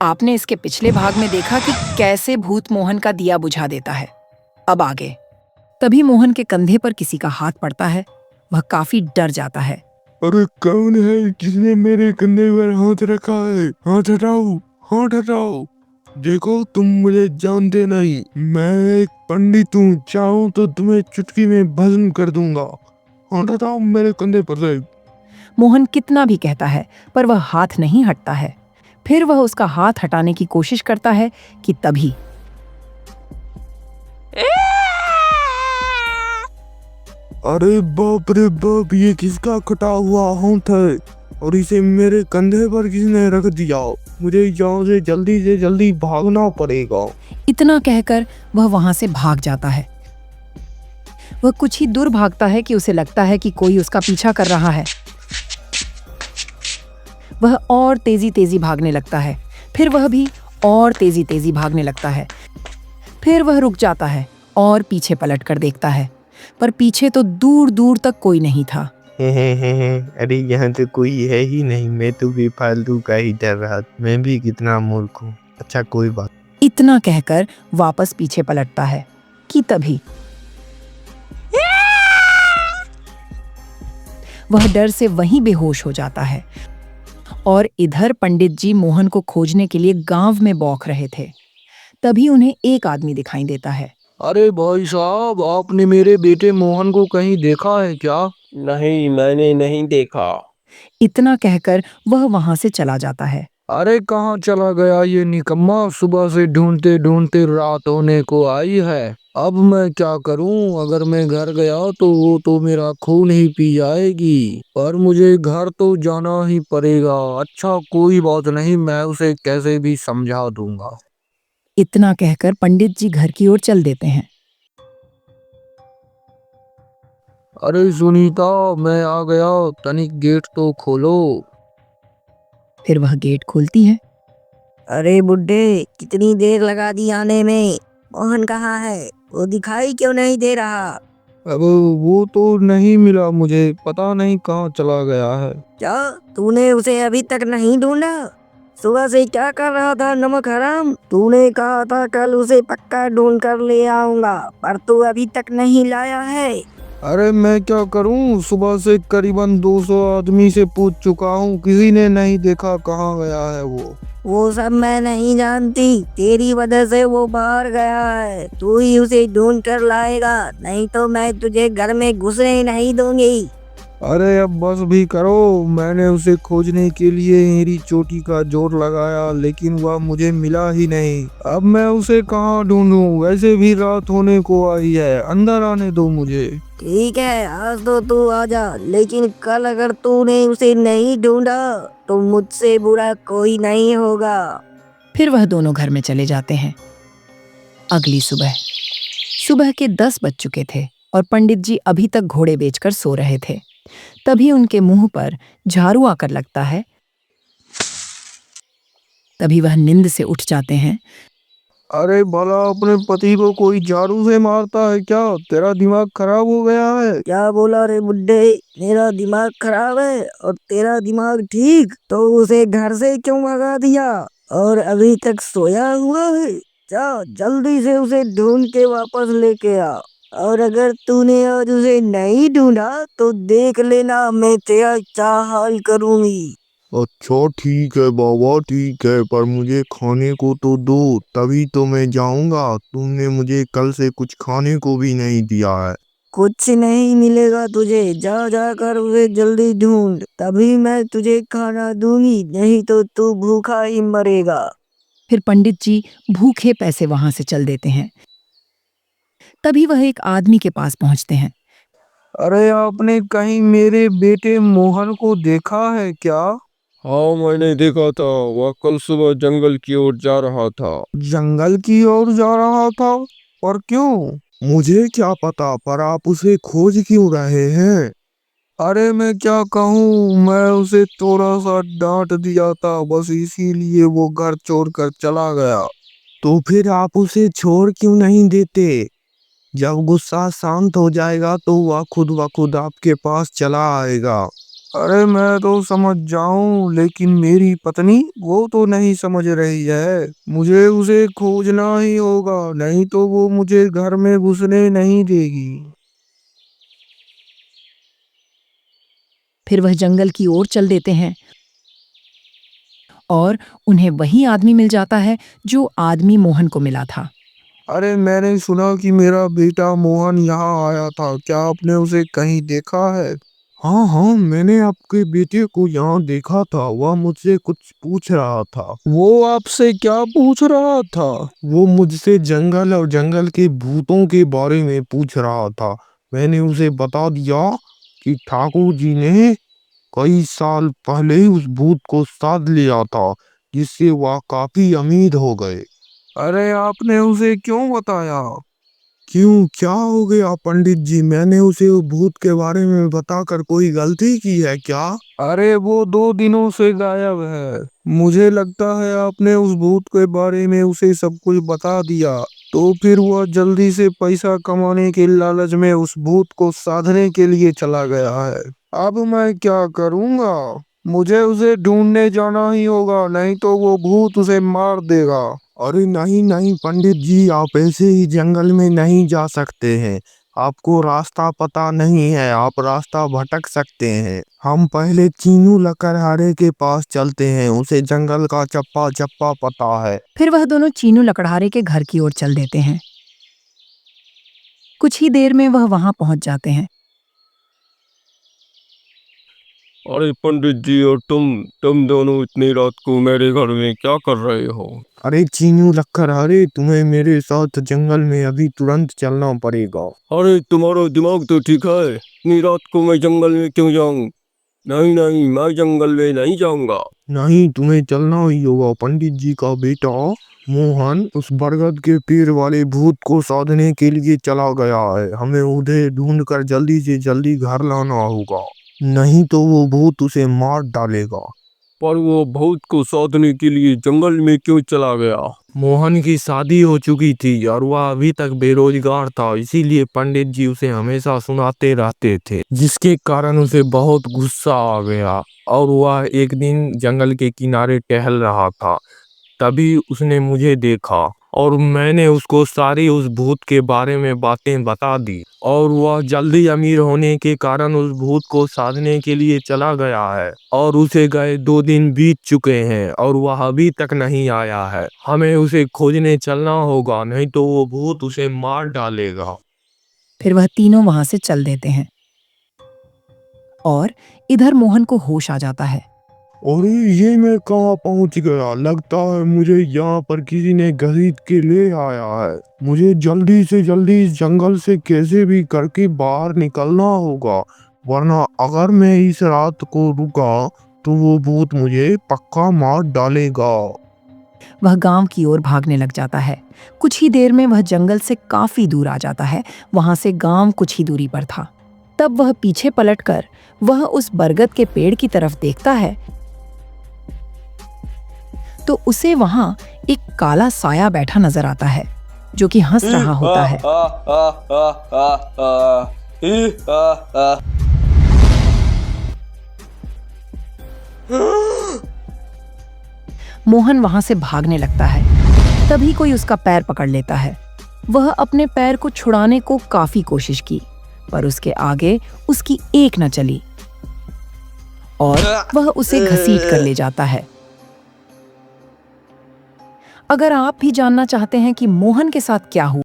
आपने इसके पिछले भाग में देखा कि कैसे भूत मोहन का दिया बुझा देता है। अब आगे। तभी मोहन के कंधे पर किसी का हाथ पड़ता है। वह काफी डर जाता है। अरे कौन है जिसने मेरे कंधे पर हाथ रखा है? हाथ हटाओ, हाथ हटाओ। देखो तुम मुझे जानते नहीं, मैं एक पंडित हूँ। चाहूँ तो तुम्हें चुटकी में भस्म कर दूंगा। हाथ हटाओ मेरे कंधे पर से। मोहन कितना भी कहता है पर वह हाथ नहीं हटता है। फिर वह उसका हाथ हटाने की कोशिश करता है कि तभी अरे बाप रे बाप, ये किसका कटा हुआ हाथ है और इसे मेरे कंधे पर किसने रख दिया? मुझे यहाँ से जल्दी भागना पड़ेगा। इतना कहकर वह वहां से भाग जाता है। वह कुछ ही दूर भागता है कि उसे लगता है कि कोई उसका पीछा कर रहा है। वह और तेजी तेजी भागने लगता है। फिर वह भी और तेजी तेजी भागने लगता है। फिर वह रुक जाता है और पीछे पलट कर देखता है, पर पीछे तो दूर दूर तक कोई नहीं था। अरे यहाँ तो कोई है ही नहीं। मैं तो भी फालतू का ही डर रहा। मैं भी कितना मूर्ख हूँ। अच्छा कोई बात। इतना कहकर वापस पीछे पलटता है कि तभी वह डर से वहीं बेहोश हो जाता है। और इधर पंडित जी मोहन को खोजने के लिए गांव में बौख रहे थे। तभी उन्हें एक आदमी दिखाई देता है। अरे भाई साहब, आपने मेरे बेटे मोहन को कहीं देखा है क्या? नहीं, मैंने नहीं देखा। इतना कहकर वह वहां से चला जाता है। अरे कहाँ चला गया ये निकम्मा? सुबह से ढूंढते ढूंढते रात होने को आई है। अब मैं क्या करूं? अगर मैं घर गया तो वो तो मेरा खून ही पी जाएगी। पर मुझे घर तो जाना ही पड़ेगा। अच्छा कोई बात नहीं, मैं उसे कैसे भी समझा दूंगा। इतना कहकर पंडित जी घर की ओर चल देते हैं। अरे सुनीता, मैं आ गया, तनिक गेट तो खोलो। फिर वह गेट खोलती है। अरे बुड्ढे, कितनी देर लगा दी आने में? मोहन कहाँ है? वो दिखाई क्यों नहीं दे रहा? अब वो तो नहीं मिला मुझे, पता नहीं कहाँ चला गया है। क्या तूने उसे अभी तक नहीं ढूंढा? सुबह से क्या कर रहा था नमक हराम? तूने कहा था कल उसे पक्का ढूंढ कर ले आऊंगा, पर तू अभी तक नहीं लाया है। अरे मैं क्या करूं, सुबह से करीबन 200 आदमी से पूछ चुका हूं, किसी ने नहीं देखा कहाँ गया है वो सब मैं नहीं जानती, तेरी वजह से वो बाहर गया है। तू ही उसे ढूंढ कर लाएगा, नहीं तो मैं तुझे घर में घुसने ही नहीं दूंगी। अरे अब बस भी करो। मैंने उसे खोजने के लिए मेरी चोटी का जोर लगाया, लेकिन वह मुझे मिला ही नहीं। अब मैं उसे कहाँ ढूंढूं? वैसे भी रात होने को आई है, अंदर आने दो मुझे। ठीक है, आज तो तू आजा, लेकिन कल अगर तूने उसे नहीं ढूंढा तो मुझसे बुरा कोई नहीं होगा। फिर वह दोनों घर में चले जाते हैं। अगली सुबह सुबह के 10 बज चुके थे और पंडित जी अभी तक घोड़े बेचकर सो रहे थे। तभी उनके मुंह पर झाड़ू आकर लगता है। तभी वह नींद से उठ जाते हैं। अरे भला अपने पति को कोई झाड़ू से मारता है क्या? तेरा दिमाग खराब हो गया है? क्या बोला रे बुड्ढे? मेरा दिमाग खराब है और तेरा दिमाग ठीक? तो उसे घर से क्यों भगा दिया और अभी तक सोया हुआ है? जा जल्दी से उसे ढूंढ के वापस लेके आ। और अगर तूने आज उसे नहीं ढूंढा तो देख लेना मैं तेरा क्या हाल करूंगी। अच्छा ठीक है बाबा, ठीक है, पर मुझे खाने को तो दो, तभी तो मैं जाऊंगा। तुमने मुझे कल से कुछ खाने को भी नहीं दिया है। कुछ नहीं मिलेगा तुझे, जा जाकर उसे जल्दी ढूंढ, तभी मैं तुझे खाना दूंगी, नहीं तो तू भूखा ही मरेगा। फिर पंडित जी भूखे पैसे वहां से चल देते हैं। तभी वह एक आदमी के पास पहुंचते हैं। अरे आपने कहीं मेरे बेटे मोहन को देखा है क्या? हाँ, मैंने देखा था। वह कल सुबह जंगल की ओर जा रहा था। जंगल की ओर जा रहा था? पर क्यों? मुझे क्या पता, पर आप उसे खोज क्यों रहे हैं? अरे मैं क्या कहूँ, मैं उसे थोड़ा सा डांट दिया था, बस इसीलिए वो घर छोड़ कर चला गया। तो फिर आप उसे छोड़ क्यों नहीं देते? जब गुस्सा शांत हो जाएगा तो वह खुद ब खुद आपके पास चला आएगा। अरे मैं तो समझ जाऊं, लेकिन मेरी पत्नी वो तो नहीं समझ रही है। मुझे उसे खोजना ही होगा, नहीं तो वो मुझे घर में घुसने नहीं देगी। फिर वह जंगल की ओर चल देते हैं और उन्हें वही आदमी मिल जाता है जो आदमी मोहन को मिला था। अरे मैंने सुना कि मेरा बेटा मोहन यहाँ आया था, क्या आपने उसे कहीं देखा है? हाँ हाँ, मैंने आपके बेटे को यहाँ देखा था। वह मुझसे कुछ पूछ रहा था। वो आपसे क्या पूछ रहा था? वो मुझसे जंगल और जंगल के भूतों के बारे में पूछ रहा था। मैंने उसे बता दिया कि ठाकुर जी ने कई साल पहले ही उस भूत को साध लिया था, जिससे वह काफी अमीर हो गए। अरे आपने उसे क्यों बताया? क्यों, क्या हो गया पंडित जी? मैंने उसे उस भूत के बारे में बताकर कोई गलती की है क्या? अरे वो 2 दिनों से गायब है। मुझे लगता है आपने उस भूत के बारे में उसे सब कुछ बता दिया, तो फिर वह जल्दी से पैसा कमाने के लालच में उस भूत को साधने के लिए चला गया है। अब मैं क्या करूंगा? मुझे उसे ढूंढने जाना ही होगा, नहीं तो वो भूत उसे मार देगा। अरे नहीं नहीं पंडित जी, आप ऐसे ही जंगल में नहीं जा सकते हैं। आपको रास्ता पता नहीं है, आप रास्ता भटक सकते हैं। हम पहले चीनू लकड़हारे के पास चलते हैं, उसे जंगल का चप्पा चप्पा पता है। फिर वह दोनों चीनू लकड़हारे के घर की ओर चल देते हैं। कुछ ही देर में वह वहां पहुंच जाते हैं। अरे पंडित जी, और तुम दोनों इतनी रात को मेरे घर में क्या कर रहे हो? अरे चीनू लकड़हारे, तुम्हें मेरे साथ जंगल में अभी तुरंत चलना पड़ेगा। अरे तुम्हारा दिमाग तो ठीक है, इतनी रात को मैं जंगल में क्यों जाऊं? नहीं नहीं, मैं जंगल में नहीं जाऊंगा। नहीं, तुम्हें चलना ही होगा। पंडित जी का बेटा मोहन उस बरगद के पेड़ वाले भूत को साधने के लिए चला गया है। हमें उन्हें ढूंढकर जल्दी से जल्दी घर लाना होगा, नहीं तो वो भूत उसे मार डालेगा। पर वो भूत को साधने के लिए जंगल में क्यों चला गया? मोहन की शादी हो चुकी थी और वह अभी तक बेरोजगार था, इसीलिए पंडित जी उसे हमेशा सुनाते रहते थे, जिसके कारण उसे बहुत गुस्सा आ गया और वह एक दिन जंगल के किनारे टहल रहा था। तभी उसने मुझे देखा और मैंने उसको सारी उस भूत के बारे में बातें बता दी, और वह जल्दी अमीर होने के कारण उस भूत को साधने के लिए चला गया है। और उसे गए 2 दिन बीत चुके हैं और वह अभी तक नहीं आया है। हमें उसे खोजने चलना होगा, नहीं तो वो भूत उसे मार डालेगा। फिर वह तीनों वहां से चल देते हैं और इधर मोहन को होश आ जाता है। अरे ये मैं कहाँ पहुँच गया? लगता है मुझे यहाँ पर किसी ने घसीट के ले आया है। मुझे जल्दी से जल्दी इस जंगल से कैसे भी करके बाहर निकलना होगा, वरना अगर मैं इस रात को रुका तो वो भूत मुझे पक्का मार डालेगा। वह गांव की ओर भागने लग जाता है। कुछ ही देर में वह जंगल से काफी दूर आ जाता है। वहां से गांव कुछ ही दूरी पर था। तब वह पीछे पलटकर वह उस बरगद के पेड़ की तरफ देखता है तो उसे वहां एक काला साया बैठा नजर आता है, जो कि हंस रहा होता है। मोहन वहां से भागने लगता है। तभी कोई उसका पैर पकड़ लेता है। वह अपने पैर को छुड़ाने को काफी कोशिश की, पर उसके आगे उसकी एक न चली और वह उसे घसीट कर ले जाता है। अगर आप भी जानना चाहते हैं कि मोहन के साथ क्या हुआ,